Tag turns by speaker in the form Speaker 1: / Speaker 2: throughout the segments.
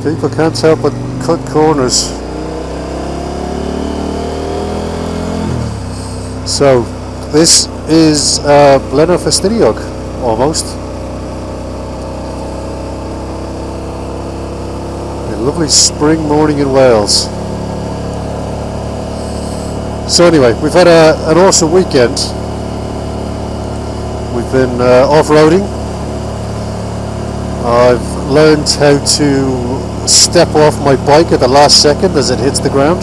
Speaker 1: People can't help but cut corners. So this is Blenheim Festiniog, almost. A lovely spring morning in Wales. So anyway, we've had an awesome weekend. We've been off-roading. I've learned how to step off my bike at the last second as it hits the ground,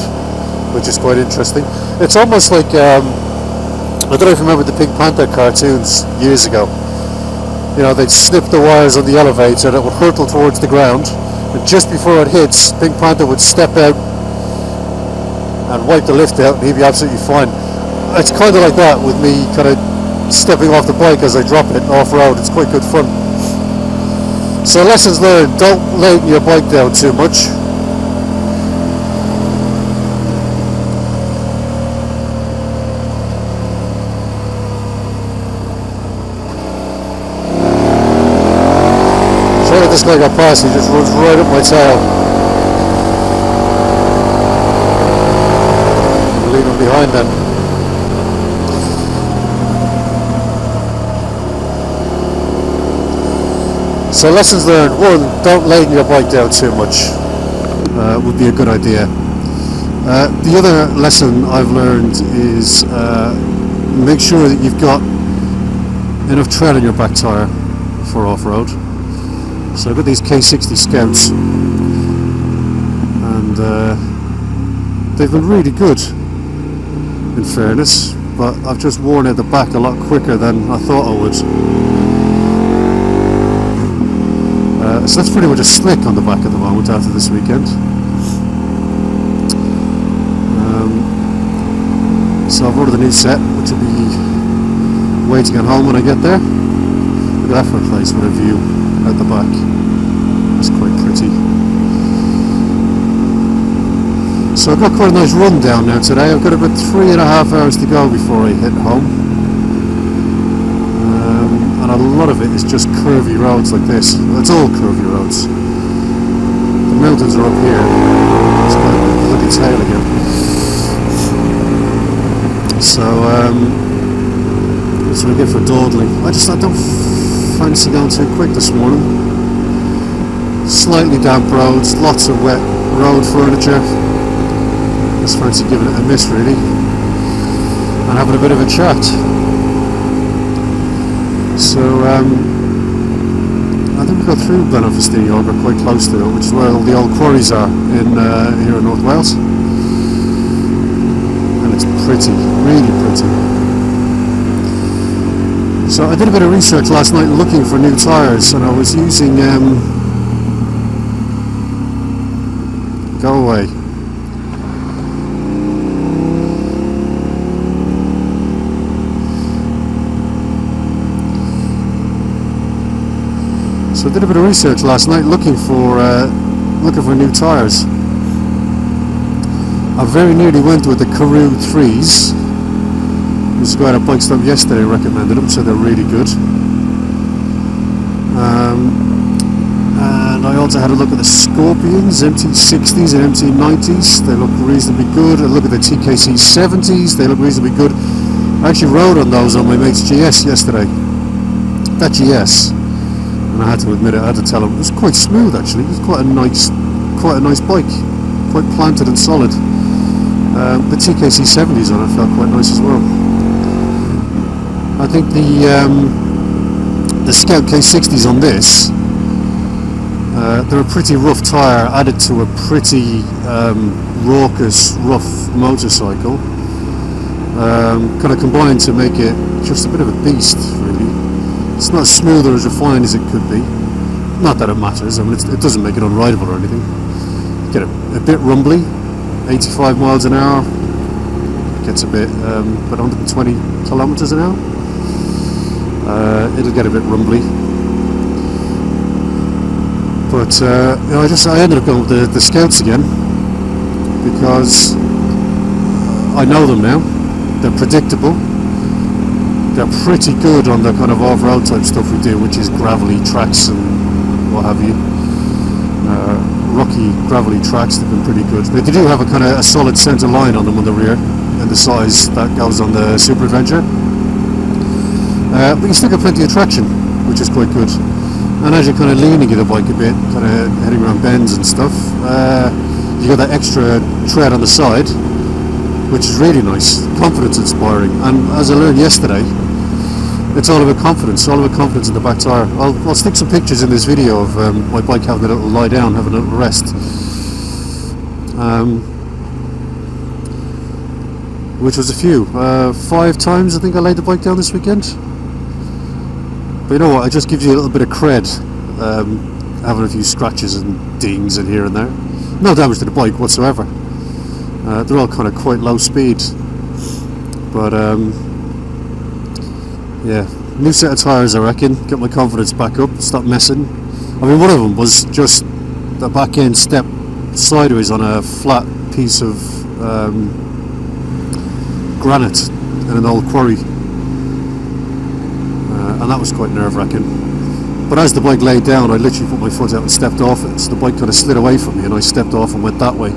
Speaker 1: which is quite interesting. It's almost like, I don't know if you remember the Pink Panther cartoons years ago. You know, they'd snip the wires on the elevator and it would hurtle towards the ground, and just before it hits, Pink Panther would step out and wipe the lift out and he'd be absolutely fine. It's kind of like that with me kind of stepping off the bike as I drop it off-road. It's quite good fun. So lessons learned, don't lighten your bike down too much. Sorry, this guy got past, he just runs right up my tail. Leave him behind then. So lessons learned: one, don't lighten your bike down too much. Would be a good idea. The other lesson I've learned is make sure that you've got enough tread on your back tyre for off-road. So I've got these K60 Scouts, and they've been really good, in fairness, but I've just worn out the back a lot quicker than I thought I would. So that's pretty much a slick on the back at the moment after this weekend. So I've ordered a new set, which will be waiting at home when I get there. Look at that for a place with a view out the back. It's quite pretty. So I've got quite a nice run down now today. I've got about 3.5 hours to go before I hit home. And a lot of it is just curvy roads like this. It's all curvy roads. The mountains are up here. It's got a bloody tail again. So that's what I get for dawdling. I don't fancy going too quick this morning. Slightly damp roads, lots of wet road furniture. Just fancy giving it a miss really, and having a bit of a chat. So I think we got through Blenheim Festiniog, or quite close to it, which is where all the old quarries are in here in North Wales. And it's pretty, really pretty. So I did a bit of research last night looking for new tyres, and I was using go away. So I did a bit of research last night looking for new tyres. I very nearly went with the Karoo 3s. This guy at Bike Stop yesterday recommended them, so they're really good. And I also had a look at the Scorpions, MT60s and MT90s. They look reasonably good. I look at the TKC 70s. They look reasonably good. I actually rode on those on my mate's GS yesterday. That GS. And I had to admit it, I had to tell him, it was quite smooth actually. It was quite a nice bike, quite planted and solid. The TKC 70s on it felt quite nice as well. I think the Scout K60s on this, they're a pretty rough tyre added to a pretty raucous, rough motorcycle. Kind of combined to make it just a bit of a beast really. It's not as smooth or as refined as it could be. Not that it matters, I mean it doesn't make it unrideable or anything. You get a bit rumbly, 85 miles an hour, gets a bit, about 120 kilometers an hour. It'll get a bit rumbly. But you know, I ended up going with the Scouts again, because I know them now, they're predictable. They're pretty good on the kind of off-road type stuff we do, which is gravelly tracks and what have you. rocky, gravelly tracks. They've been pretty good. They do have a kind of a solid centre line on them on the rear, and the size that goes on the Super Adventure. But you still get plenty of traction, which is quite good. And as you're kind of leaning the bike a bit, kind of heading around bends and stuff, you got that extra tread on the side, which is really nice, confidence inspiring. And as I learned yesterday, it's all about confidence, in the back tyre. I'll stick some pictures in this video of my bike having a little lie down, having a little rest. Which was a few. 5 times I think I laid the bike down this weekend. But you know what, it just gives you a little bit of cred, having a few scratches and dings in here and there. No damage to the bike whatsoever. They're all kind of quite low speed. But yeah, new set of tyres I reckon, get my confidence back up, stop messing. I mean, one of them was just the back end step sideways on a flat piece of granite in an old quarry. And that was quite nerve-wracking. But as the bike laid down, I literally put my foot out and stepped off it, so the bike kind of slid away from me and I stepped off and went that way.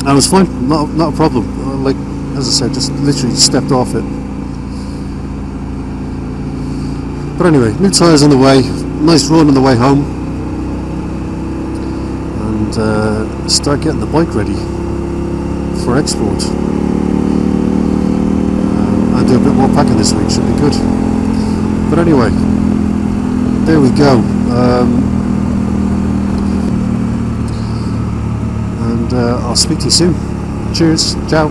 Speaker 1: And it was fine, not a problem. Like, as I said, just literally stepped off it. But anyway, new tyres on the way, nice run on the way home, and start getting the bike ready for export. And do a bit more packing this week, should be good. But anyway, there we go. And I'll speak to you soon. Cheers, ciao.